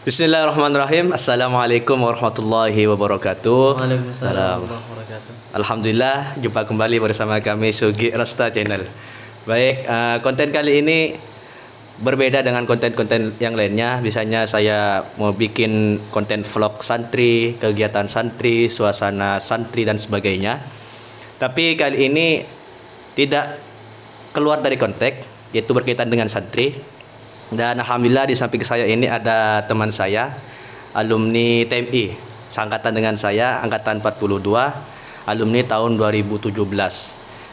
Bismillahirrahmanirrahim. Assalamualaikum warahmatullahi wabarakatuh. Waalaikumsalam warahmatullahi wabarakatuh. Alhamdulillah, jumpa kembali bersama kami Sugi Rasta Channel. Baik, konten kali ini berbeda dengan konten-konten yang lainnya. Biasanya saya mau bikin konten vlog santri, kegiatan santri, suasana santri dan sebagainya. Tapi kali ini tidak keluar dari konteks, yaitu berkaitan dengan santri. Dan alhamdulillah di samping saya ini ada teman saya, alumni TMI, seangkatan dengan saya, angkatan 42, alumni tahun 2017.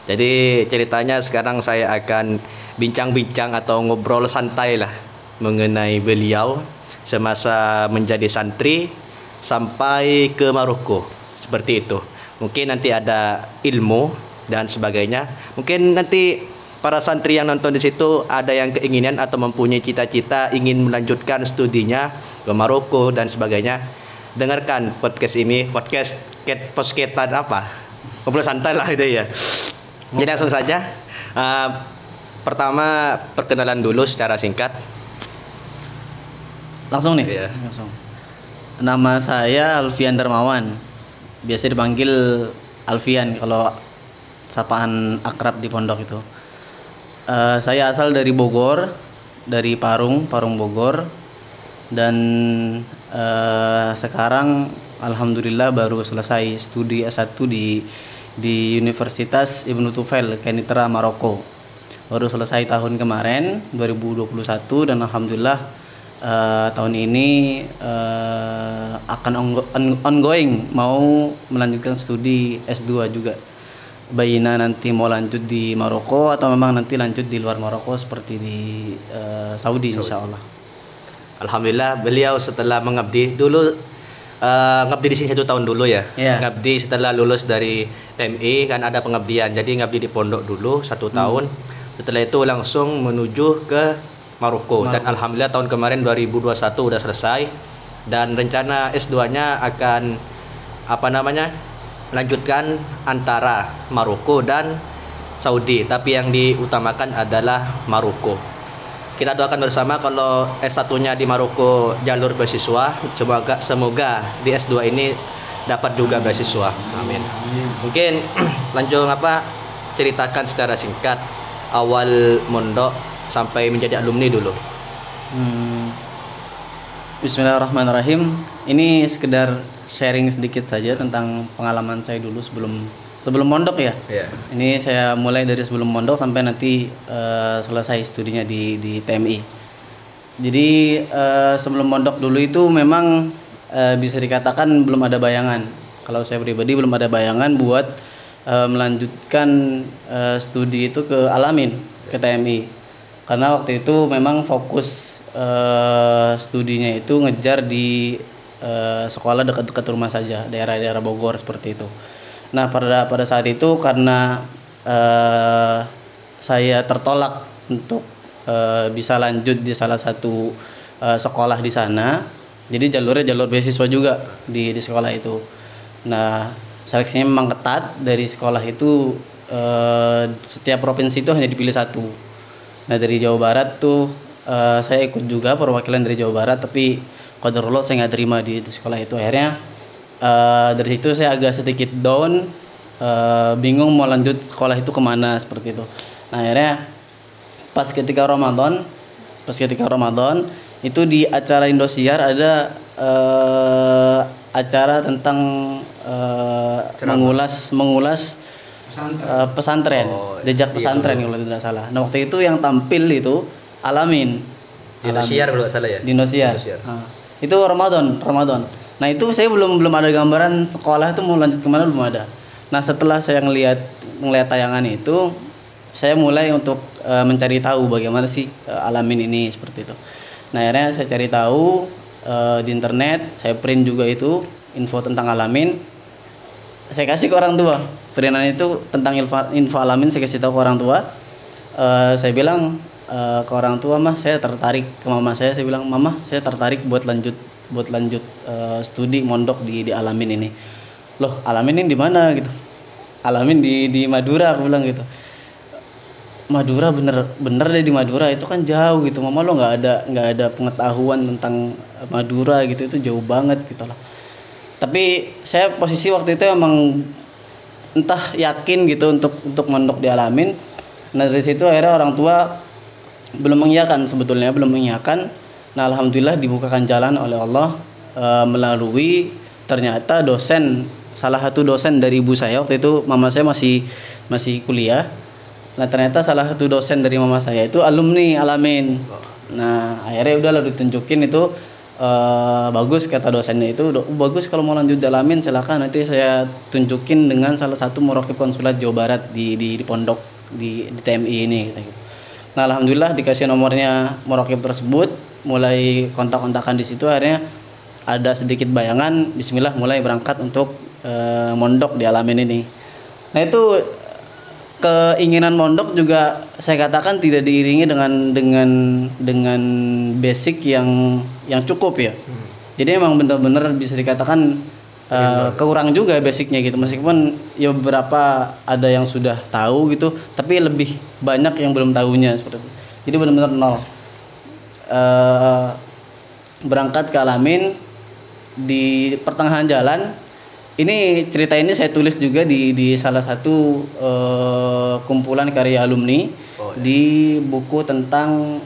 Jadi ceritanya sekarang saya akan bincang-bincang atau ngobrol santai lah mengenai beliau semasa menjadi santri sampai ke Maroko, seperti itu. Mungkin nanti ada ilmu dan sebagainya. Mungkin nanti para santri yang nonton di situ ada yang keinginan atau mempunyai cita-cita ingin melanjutkan studinya ke Maroko dan sebagainya. Dengarkan podcast ini, podcastan apa? Ngobrol santai lah itu ya. Jadi langsung saja. Pertama perkenalan dulu secara singkat. Langsung nih? Iya. Langsung. Nama saya Alfian Darmawan. Biasa dipanggil Alfian kalau sapaan akrab di pondok itu. Saya asal dari Bogor, dari Parung Bogor, dan sekarang alhamdulillah baru selesai studi S1 di Universitas Ibnu Tufail, Kenitra, Maroko. Baru selesai tahun kemarin 2021 dan alhamdulillah tahun ini akan ongoing, mau melanjutkan studi S2 juga. Bayina nanti mau lanjut di Maroko atau memang nanti lanjut di luar Maroko seperti di Saudi insyaallah. Alhamdulillah beliau setelah mengabdi dulu, ngabdi di sini 1 tahun dulu ya. Yeah. Ngabdi setelah lulus dari TMI kan ada pengabdian, jadi ngabdi di pondok dulu 1 tahun. Setelah itu langsung menuju ke Maroko. Dan alhamdulillah tahun kemarin 2021 udah selesai dan rencana S2-nya akan lanjutkan antara Maroko dan Saudi, tapi yang diutamakan adalah Maroko. Kita doakan bersama kalau S1-nya di Maroko jalur beasiswa, semoga di S2 ini dapat juga beasiswa. Amin. Mungkin lanjut ceritakan secara singkat awal mondok sampai menjadi alumni dulu. Bismillahirrahmanirrahim. Ini sekedar sharing sedikit saja tentang pengalaman saya dulu sebelum mondok ya. Yeah. Ini saya mulai dari sebelum mondok sampai nanti selesai studinya di TMI. Jadi sebelum mondok dulu itu memang bisa dikatakan belum ada bayangan. Kalau saya pribadi belum ada bayangan buat melanjutkan studi itu ke Alamin, ke TMI. Karena waktu itu memang fokus studinya itu ngejar di sekolah dekat-dekat rumah saja, daerah-daerah Bogor seperti itu. Nah pada saat itu karena saya tertolak untuk bisa lanjut di salah satu sekolah di sana, jadi jalur beasiswa juga di sekolah itu. Nah seleksinya memang ketat, dari sekolah itu setiap provinsi itu hanya dipilih satu. Nah dari Jawa Barat tuh saya ikut juga perwakilan dari Jawa Barat, tapi qadarullah saya nggak terima di sekolah itu. Akhirnya dari situ saya agak sedikit down, bingung mau lanjut sekolah itu kemana seperti itu. Nah akhirnya pas ketika Ramadan itu di acara Indosiar ada acara tentang mengulas pesantren, jejak pesantren kalau tidak salah. Nah waktu itu yang tampil itu Alamin. Di Indosiar kalau salah ya. Di Indosiar. Itu Ramadan. Nah itu saya belum ada gambaran sekolah itu mau lanjut kemana, belum ada. Nah setelah saya ngelihat tayangan itu, saya mulai untuk mencari tahu bagaimana sih Alamin ini seperti itu. Nah akhirnya saya cari tahu di internet, saya print juga itu info tentang Alamin. Saya kasih ke orang tua. Printan itu tentang info Alamin saya kasih tahu ke orang tua. Saya bilang ke orang tua, mah saya tertarik, ke mama saya bilang, mama saya tertarik buat lanjut studi mondok di Alamin ini. Loh Alamin ini di mana gitu? Alamin di Madura, aku bilang gitu. Madura bener deh, di Madura itu kan jauh gitu. Mama lo nggak ada pengetahuan tentang Madura gitu, itu jauh banget gitu lah. Tapi saya posisi waktu itu emang entah yakin gitu untuk mondok di Alamin. Nah dari situ akhirnya orang tua belum mengiyakan. Nah alhamdulillah dibukakan jalan oleh Allah, melalui ternyata salah satu dosen dari ibu saya waktu itu. Mama saya masih kuliah. Nah ternyata salah satu dosen dari mama saya itu alumni Alamin. Nah akhirnya udahlah ditunjukin itu, bagus kata dosennya itu, bagus kalau mau lanjut di Alamin silakan, nanti saya tunjukin dengan salah satu muraqib konsulat Jawa Barat di pondok di TMI ini gitu. Nah alhamdulillah dikasih nomornya muraqib tersebut, mulai kontak-kontakan di situ. Akhirnya ada sedikit bayangan, bismillah mulai berangkat untuk mondok di Alamin ini. Nah itu keinginan mondok juga saya katakan tidak diiringi dengan basic yang cukup ya. Jadi emang benar-benar bisa dikatakan kurang juga basicnya gitu. Meskipun ya beberapa ada yang sudah tahu gitu, tapi lebih banyak yang belum tahunya seperti itu. Jadi benar-benar nol. Berangkat ke Alamin di pertengahan jalan. Ini cerita ini saya tulis juga di salah satu kumpulan karya alumni di buku tentang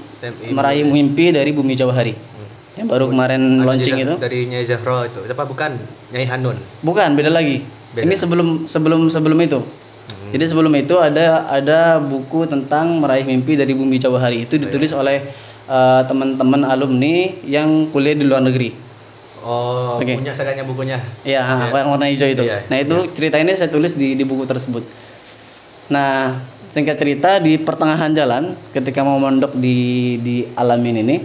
Meraih Mimpi dari Bumi Jawa Hari yang baru kemarin launching itu. Dari Nyai Zahra itu. Siapa bukan? Nyai Hanun. Bukan, beda lagi. Beda. Ini sebelum itu. Jadi sebelum itu ada buku tentang Meraih Mimpi dari Bumi Jawa Hari, itu ditulis oleh teman-teman alumni yang kuliah di luar negeri. Oh, okay. Punya sekalinya bukunya. Iya, yang warna hijau itu. Iya, nah, itu cerita ini saya tulis di buku tersebut. Nah, singkat cerita di pertengahan jalan ketika mau mondok di Alamin ini,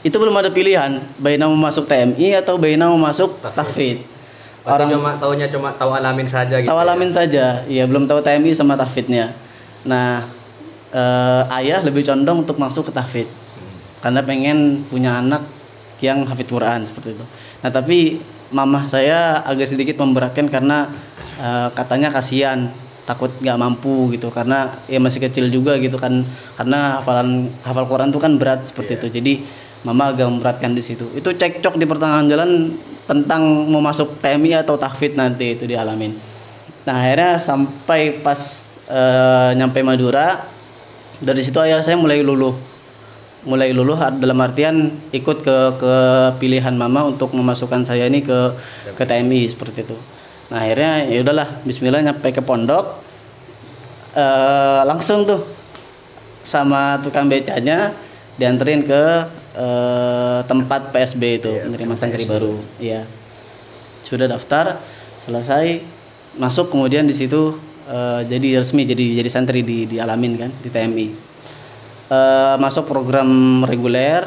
itu belum ada pilihan, baina mau masuk TMI atau baina mau masuk tahfidz. Orang cuma tahu Alamin saja gitu. Tahu Alamin saja. Iya, belum tahu TMI sama tahfidznya. Nah, ayah lebih condong untuk masuk ke tahfidz. Karena pengen punya anak yang hafidz Quran seperti itu. Nah tapi mamah saya agak sedikit memberatkan karena katanya kasihan, takut nggak mampu gitu, karena ya masih kecil juga gitu kan, karena hafal Quran itu kan berat seperti itu. Jadi mama agak memberatkan di situ. Itu cekcok di pertengahan jalan tentang mau masuk TMI atau tahfidz nanti itu di Alamin. Nah akhirnya sampai pas nyampe Madura, dari situ ayah saya mulai luluh dalam artian ikut ke pilihan mama untuk memasukkan saya ini ke TMI seperti itu. Nah akhirnya ya udahlah, bismillah nyampe ke pondok, langsung tuh sama tukang becanya dianterin ke tempat PSB itu, menerima santri baru. Iya, sudah daftar selesai, masuk, kemudian di situ jadi resmi jadi santri di Alamin kan, di TMI. Masuk program reguler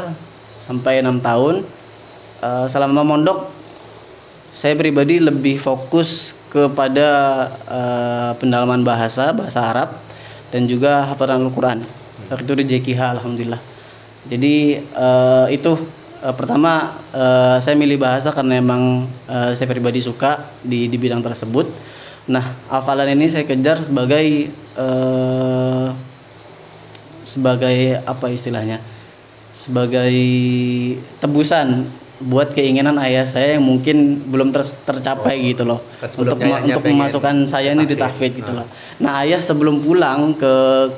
sampai 6 tahun. Selama mondok saya pribadi lebih fokus kepada pendalaman bahasa Arab dan juga hafalan Al-Quran. Itu di JKH alhamdulillah. Jadi itu pertama saya milih bahasa karena emang saya pribadi suka di bidang tersebut. Nah hafalan ini saya kejar sebagai apa istilahnya, sebagai tebusan buat keinginan ayah saya yang mungkin belum tercapai gitu loh, untuk memasukkan saya ini di tahfidz gitu loh. Nah ayah sebelum pulang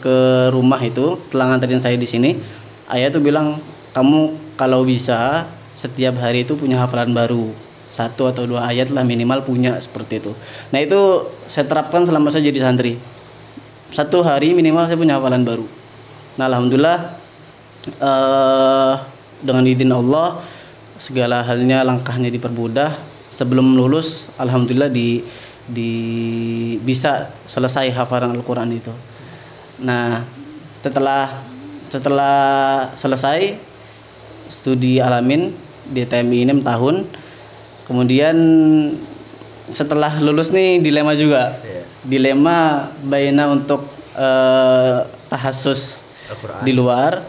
ke rumah itu setelah nganterin saya di sini, ayah tuh bilang, kamu kalau bisa setiap hari itu punya hafalan baru, 1 atau 2 ayat lah minimal punya, seperti itu. Nah itu saya terapkan selama saya jadi santri, 1 hari minimal saya punya hafalan baru. Nah alhamdulillah dengan izin Allah segala halnya langkahnya dipermudah. Sebelum lulus alhamdulillah bisa selesai hafalan Al-Quran itu. Nah setelah selesai studi Alamin di TMI 6 tahun, kemudian setelah lulus nih dilema juga. Dilema baina untuk tahassus di luar,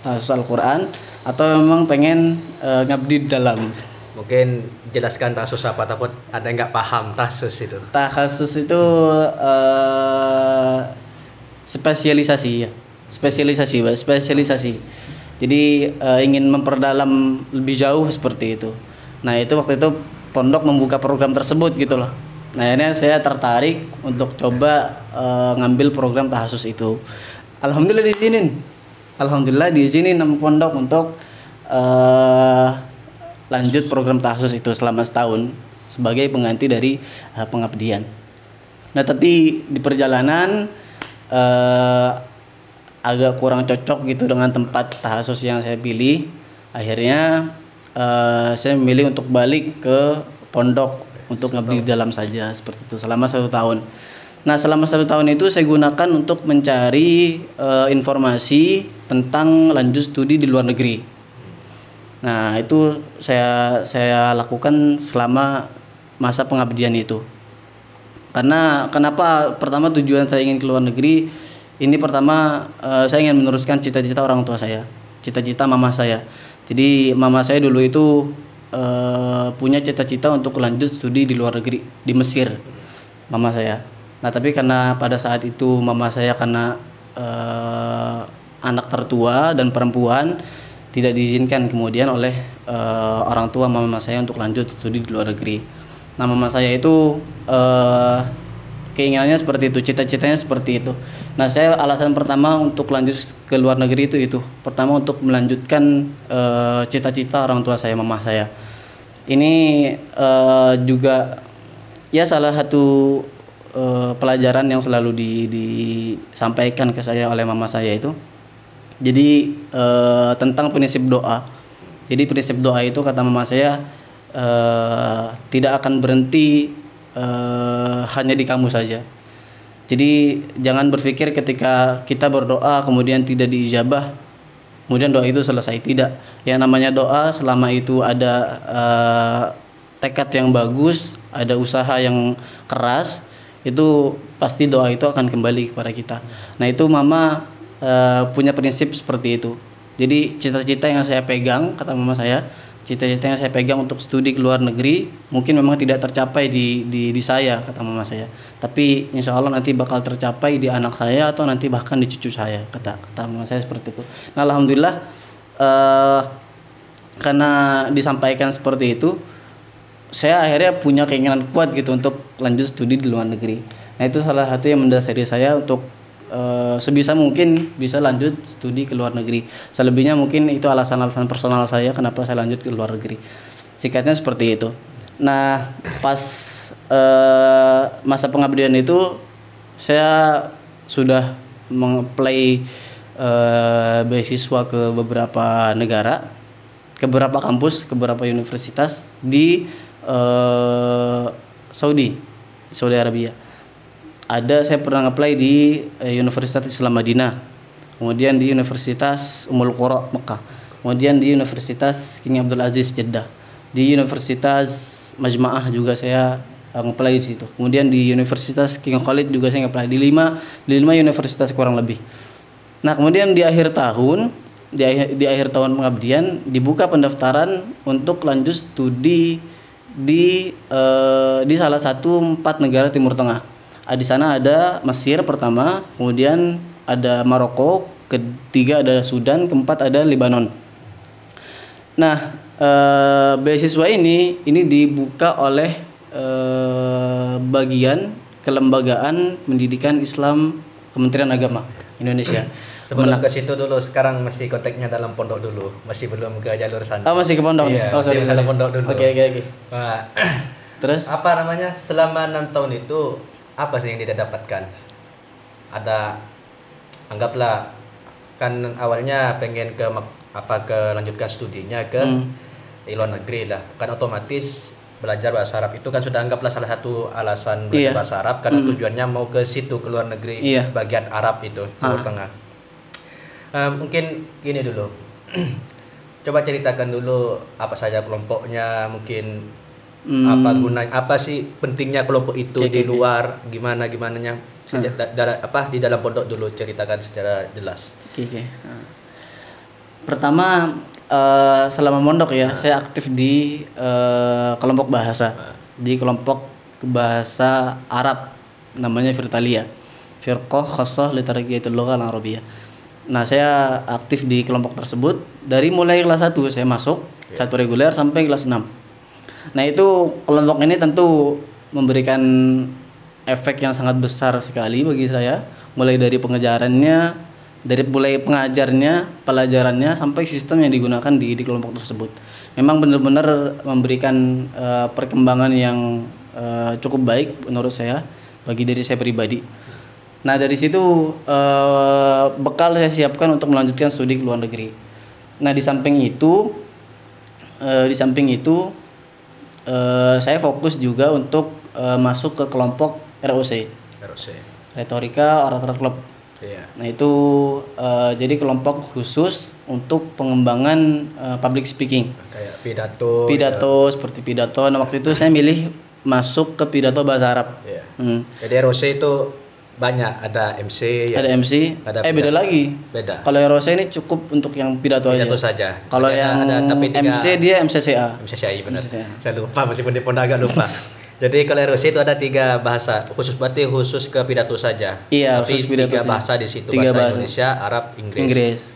tahassus Al-Quran, atau memang pengen ngabdi di dalam. Mungkin jelaskan tahassus apa, takut ada yang nggak paham tahassus itu. Tahassus itu spesialisasi ya. Spesialisasi. Jadi ingin memperdalam lebih jauh seperti itu. Nah, itu waktu itu pondok membuka program tersebut gitu loh. Nah, akhirnya saya tertarik untuk coba ngambil program tahasus itu. Alhamdulillah diizinin sama pondok untuk lanjut program tahasus itu selama setahun sebagai pengganti dari pengabdian. Nah, tapi di perjalanan agak kurang cocok gitu dengan tempat tahasus yang saya pilih. Akhirnya saya memilih untuk balik ke pondok untuk ngabdi di dalam saja seperti itu selama 1 tahun. Nah, selama 1 tahun itu saya gunakan untuk mencari informasi tentang lanjut studi di luar negeri. Nah, itu saya lakukan selama masa pengabdian itu. Karena kenapa pertama tujuan saya ingin ke luar negeri ini, pertama saya ingin meneruskan cita-cita orang tua saya, cita-cita mama saya. Jadi mama saya dulu itu punya cita-cita untuk lanjut studi di luar negeri di Mesir, mama saya. Nah, tapi karena pada saat itu mama saya karena anak tertua dan perempuan tidak diizinkan kemudian oleh orang tua mama saya untuk lanjut studi di luar negeri. Nah, mama saya itu keinginannya seperti itu, cita-citanya seperti itu. Nah, saya alasan pertama untuk lanjut ke luar negeri itu. Pertama untuk melanjutkan cita-cita orang tua saya, mama saya. Ini juga ya salah satu pelajaran yang selalu disampaikan ke saya oleh mama saya itu. Jadi tentang prinsip doa. Jadi prinsip doa itu kata mama saya tidak akan berhenti hanya di kamu saja. Jadi jangan berpikir ketika kita berdoa kemudian tidak diijabah, kemudian doa itu selesai. Tidak. Yang namanya doa selama itu ada tekad yang bagus, ada usaha yang keras, itu pasti doa itu akan kembali kepada kita. Nah, itu mama punya prinsip seperti itu. Jadi cita-cita yang saya pegang, kata mama saya, cita-cita yang saya pegang untuk studi ke luar negeri mungkin memang tidak tercapai di saya, kata mama saya, tapi insya Allah nanti bakal tercapai di anak saya atau nanti bahkan di cucu saya, kata mama saya seperti itu. Nah, alhamdulillah karena disampaikan seperti itu, saya akhirnya punya keinginan kuat gitu untuk lanjut studi di luar negeri. Nah, itu salah satu yang mendasari saya untuk sebisa mungkin bisa lanjut studi ke luar negeri. Selebihnya mungkin itu alasan-alasan personal saya kenapa saya lanjut ke luar negeri. Singkatnya seperti itu. Nah, pas masa pengabdian itu saya sudah mengapply beasiswa ke beberapa negara, ke beberapa kampus, ke beberapa universitas di Saudi Arabia. Saya pernah apply di Universitas Islam Madinah, kemudian di Universitas Ummul Qura Mekah, kemudian di Universitas King Abdul Aziz Jeddah, di Universitas Majma'ah juga saya apply di situ, kemudian di Universitas King Khalid juga saya apply di lima universitas kurang lebih. Nah, kemudian di akhir tahun pengabdian dibuka pendaftaran untuk lanjut studi di salah satu 4 negara Timur Tengah. Di sana ada Mesir pertama, kemudian ada Maroko, ketiga ada Sudan, keempat ada Lebanon. Nah, beasiswa ini dibuka oleh bagian kelembagaan pendidikan Islam Kementerian Agama Indonesia. Sebelum ke situ dulu, sekarang masih kontaknya dalam pondok dulu, masih belum ke jalur sana. Oh, masih ke pondok. Iya, sorry. dalam pondok dulu. Oke. Nah, terus apa namanya? Selama 6 tahun itu apa sih yang tidak dapatkan? Ada, anggaplah kan awalnya pengen ke lanjutkan studinya ke luar negeri lah, kan otomatis belajar bahasa Arab itu kan sudah anggaplah salah satu alasan belajar bahasa Arab karena tujuannya mau ke situ, ke luar negeri, bagian Arab itu Timur Tengah. Mungkin gini dulu. Coba ceritakan dulu apa saja kelompoknya, mungkin apa gunanya, apa sih pentingnya kelompok itu di luar, gimananya di dalam pondok dulu, ceritakan secara jelas. Pertama, selama mondok ya, saya aktif di kelompok bahasa, di kelompok bahasa Arab namanya Virtalia. Firqah Khassah li Tarqiyatil Lughah Al-Arabiyyah. Nah, saya aktif di kelompok tersebut dari mulai kelas 1 saya masuk, satu reguler sampai kelas 6. Nah, itu kelompok ini tentu memberikan efek yang sangat besar sekali bagi saya, mulai dari pengejarannya, dari mulai pengajarnya, pelajarannya sampai sistem yang digunakan di kelompok tersebut. Memang benar-benar memberikan perkembangan yang cukup baik menurut saya bagi diri saya pribadi. Nah, dari situ bekal saya siapkan untuk melanjutkan studi ke luar negeri. Nah, di samping itu saya fokus juga untuk masuk ke kelompok ROC. Retorika Orator Club. Iya. Nah, itu jadi kelompok khusus untuk pengembangan public speaking. Kayak pidato. Pidato seperti pidato. Nah, waktu itu saya milih masuk ke pidato bahasa Arab. Iya. Jadi ROC itu banyak, ada MC ya. Ada MC. Beda lagi. Beda. Kalau ROC ini cukup untuk yang pidato saja. Kalau yang ada, tapi MC dia MCCA. MCCI benar. MCCA. Saya lupa, meskipun di pondok agak lupa. Jadi kalau ROC itu ada 3 bahasa, berarti khusus ke pidato saja. Iya, tapi khusus pidato 3 saja. bahasa di situ, 3 bahasa Indonesia, Arab, Inggris.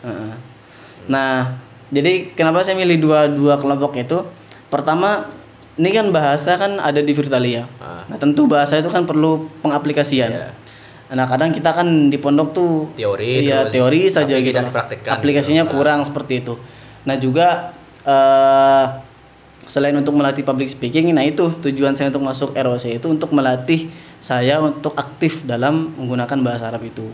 Nah, jadi kenapa saya milih dua kelompok itu? Pertama, ini kan bahasa kan ada di Virtalia. Nah, tentu bahasa itu kan perlu pengaplikasian. Iya. Nah, kadang kita kan di pondok tuh teori saja gitu. tidak dipraktekkan. Aplikasinya kurang seperti itu. Nah, juga selain untuk melatih public speaking, nah itu tujuan saya untuk masuk ROC itu untuk melatih saya untuk aktif dalam menggunakan bahasa Arab itu.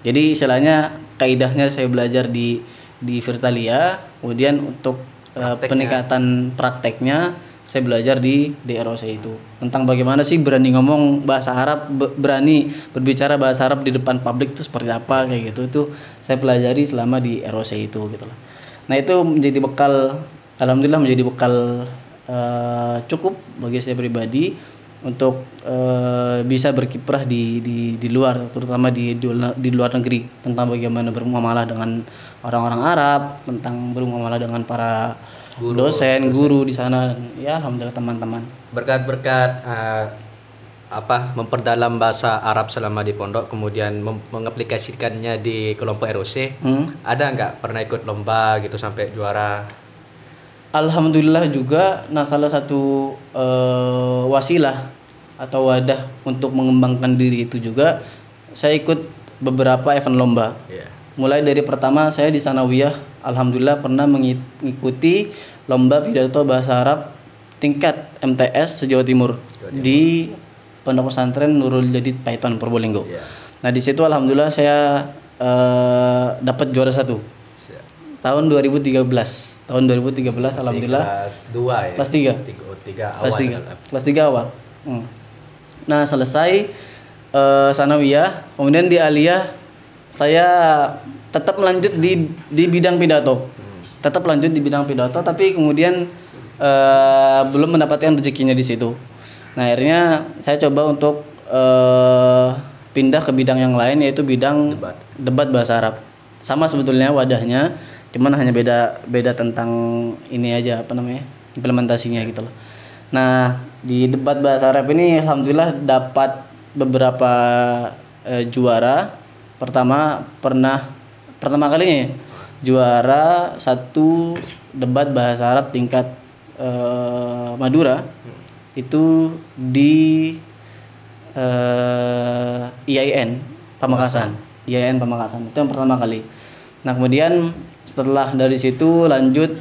Jadi istilahnya kaidahnya saya belajar di Virtalia, kemudian untuk peningkatan prakteknya saya belajar di ROC itu tentang bagaimana sih berani ngomong bahasa Arab, berani berbicara bahasa Arab di depan publik itu seperti apa kayak gitu. Itu saya pelajari selama di ROC itu gitu loh. Nah, itu menjadi bekal, alhamdulillah menjadi bekal cukup bagi saya pribadi untuk bisa berkiprah di luar, terutama di luar negeri, tentang bagaimana bermuamalah dengan orang-orang Arab, tentang bermuamalah dengan para dosen, guru di sana. Ya, alhamdulillah teman-teman. Berkat memperdalam bahasa Arab selama di pondok, kemudian mengaplikasikannya di kelompok ROC. Ada nggak pernah ikut lomba gitu sampai juara? Alhamdulillah juga. Nah, salah satu wasilah atau wadah untuk mengembangkan diri itu juga saya ikut beberapa event lomba. Yeah. Mulai dari pertama saya di Sanawiyah, alhamdulillah pernah mengikuti lomba pidato bahasa Arab tingkat MTS se-Jawa Timur di Pondok Pesantren Nurul Jadid Paiton Probolinggo. Yeah. Nah, di situ alhamdulillah saya dapat juara 1. Tahun 2013. Tahun 2013 alhamdulillah. Kelas 2 ya. Kelas 3. Kelas 3 awal. Nah, selesai Sanawiyah, kemudian di Aliyah saya tetap lanjut di bidang pidato. Tetap lanjut di bidang pidato, tapi kemudian belum mendapatkan rezekinya di situ. Nah, akhirnya saya coba untuk pindah ke bidang yang lain, yaitu bidang debat bahasa Arab. Sama sebetulnya wadahnya, cuman hanya beda tentang ini aja, implementasinya gitu loh. Nah, di debat bahasa Arab ini alhamdulillah dapat beberapa juara. Pertama kalinya juara 1 debat bahasa Arab tingkat Madura itu di IAIN Pamekasan. IAIN Pamekasan itu yang pertama kali. Nah, kemudian setelah dari situ lanjut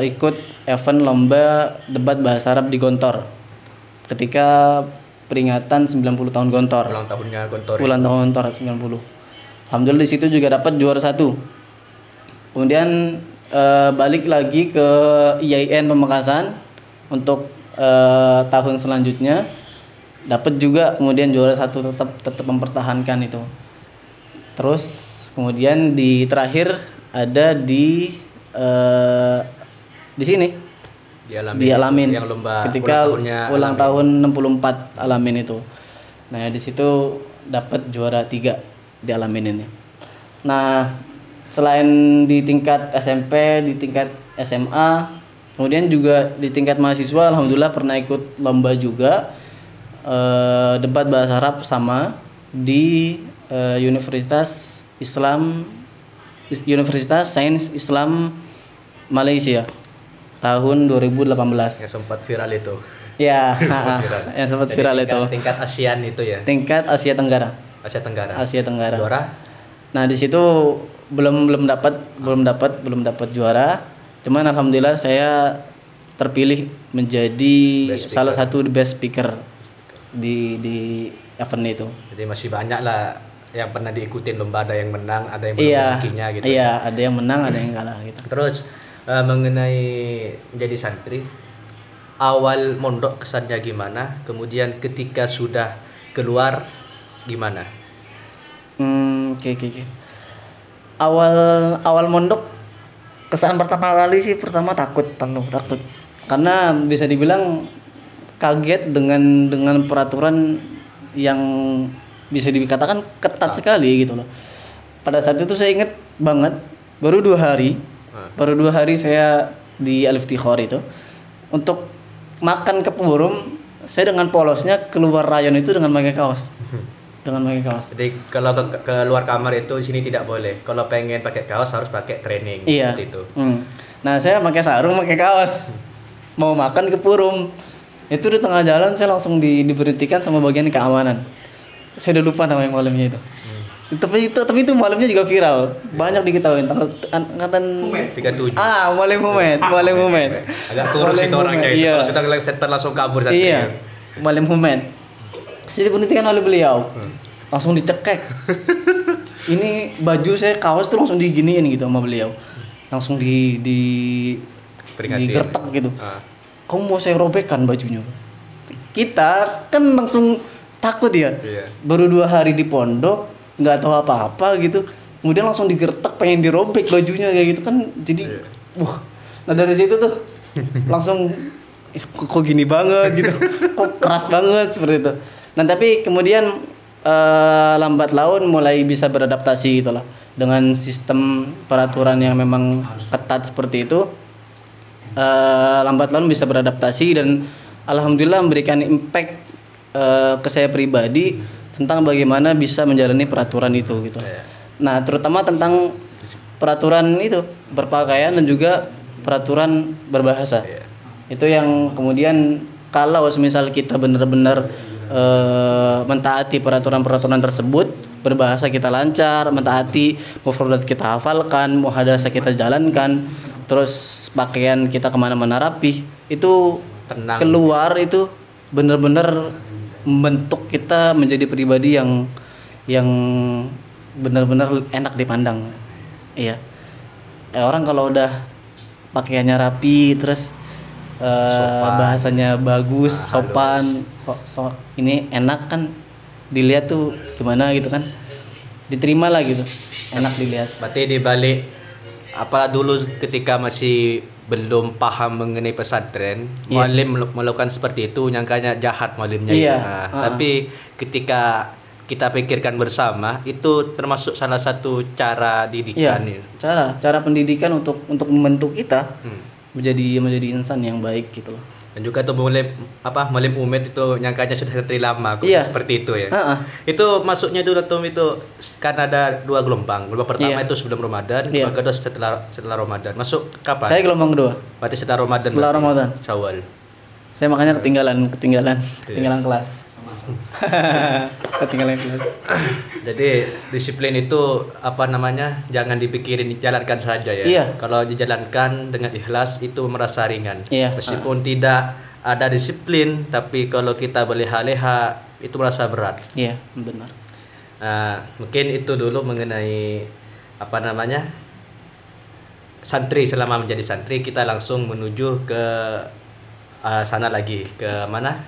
ikut event lomba debat bahasa Arab di Gontor ketika peringatan 90 tahun Gontor. Ulang tahunnya Gontor. Ulang tahun Gontor 90. Alhamdulillah di situ juga dapat juara 1. Kemudian balik lagi ke IAIN Pamekasan untuk tahun selanjutnya dapat juga kemudian juara 1, tetap mempertahankan itu. Terus kemudian di terakhir ada di sini di Alamin yang lomba ketika ulang tahun 64 Alamin itu. Nah, di situ dapat juara 3 di Alamin ini. Nah, selain di tingkat SMP, di tingkat SMA, kemudian juga di tingkat mahasiswa alhamdulillah pernah ikut lomba juga debat bahasa Arab sama di Universitas Sains Islam Malaysia tahun 2018. Yang sempat viral itu. Ya, Viral. yang sempat Jadi viral itu. tingkat ASEAN itu ya. Tingkat Asia Tenggara. Asia Tenggara. Asia Tenggara. Juara Nah, di situ belum dapat juara. Cuman alhamdulillah saya terpilih menjadi Best salah speaker. satu the best speaker di event itu. Jadi masih banyak lah yang pernah diikutin lomba, ada yang menang, ada yang belum Iya. rezekinya gitu. Iya, ada yang menang, ada yang kalah gitu. Terus mengenai menjadi santri, awal mondok kesannya gimana? Kemudian ketika sudah keluar gimana? Oke. Awal mondok kesan pertama kali sih takut. Karena bisa dibilang kaget dengan peraturan yang bisa dikatakan ketat sekali gitu loh. Pada saat itu saya ingat banget baru 2 hari saya di Al-Iftikhar itu untuk makan ke Purum, saya dengan polosnya keluar rayon itu dengan pakai kaos. Jadi kalau keluar kamar itu di sini tidak boleh. Kalau pengen pakai kaos harus pakai training Iya. seperti itu. Nah, saya pakai sarung, pakai kaos. Mau makan ke Purum. Itu di tengah jalan saya langsung diberhentikan sama bagian keamanan. Saya udah lupa namanya malamnya itu. Tapi itu malamnya juga viral. Banyak diketahui angkatan 37. Malam Humed. Agak kurus itu orangnya itu. Iya. Kalau sudah ngeliat center langsung kabur santri. Iya. Malam Humed. Saya diberhentikan oleh beliau. Langsung dicekek. Ini baju saya kaos tuh langsung diginiin gitu sama beliau. Langsung Peringatin. digertak gitu. Ah. Kamu mau saya robekkan bajunya. Kita kan langsung takut ya. Iya. Baru 2 hari di pondok, nggak tahu apa-apa gitu. Kemudian langsung digertak, pengen dirobek bajunya kayak gitu kan. Jadi, wah. Nah dari situ tuh langsung kok gini banget gitu. Kok keras banget seperti itu. Nah tapi kemudian lambat laun mulai bisa beradaptasi itulah dengan sistem peraturan yang memang ketat seperti itu. Lambat laun bisa beradaptasi dan alhamdulillah memberikan impact ke saya pribadi tentang bagaimana bisa menjalani peraturan itu gitu. Nah, terutama tentang peraturan itu berpakaian dan juga peraturan berbahasa. Itu yang kemudian kalau misal kita benar-benar mentaati peraturan-peraturan tersebut, berbahasa kita lancar, mentaati mufradat kita hafalkan, muhadasah kita jalankan, terus pakaian kita kemana-mana rapih, itu Tenang. keluar itu benar-benar membentuk kita menjadi pribadi yang benar-benar enak dipandang. Iya. Orang kalau udah pakaiannya rapi, terus bahasanya bagus, sopan, ini enak kan dilihat tuh gimana gitu kan, diterima lah gitu, enak dilihat. Berarti di balik apa dulu ketika masih belum paham mengenai pesantren, mualim melakukan seperti itu nyangkanya jahat mualimnya. Iya. Tapi ketika kita pikirkan bersama itu termasuk salah satu cara didikan. Iya, cara pendidikan untuk membentuk kita menjadi insan yang baik gitu loh. Dan juga tuh mualim Umed itu nyangkanya sudah santri lama, Iya. seperti itu ya. Itu masuknya dulu Tom itu kan ada 2 gelombang. Gelombang pertama itu sebelum Ramadan, Iya. gelombang kedua setelah Ramadan. Masuk kapan? Saya gelombang kedua. Berarti setelah Ramadan. Setelah Ramadan. Syawal. Saya makanya ketinggalan kelas. Ketinggalan kelas. Jadi disiplin itu apa namanya? Jangan dipikirin, jalankan saja ya. Iya. Kalau dijalankan dengan ikhlas itu merasa ringan. Iya. Meskipun tidak ada disiplin, tapi kalau kita berleha-leha itu merasa berat. Iya, benar. Mungkin itu dulu mengenai apa namanya? Santri. Selama menjadi santri kita langsung menuju ke sana lagi, ke mana?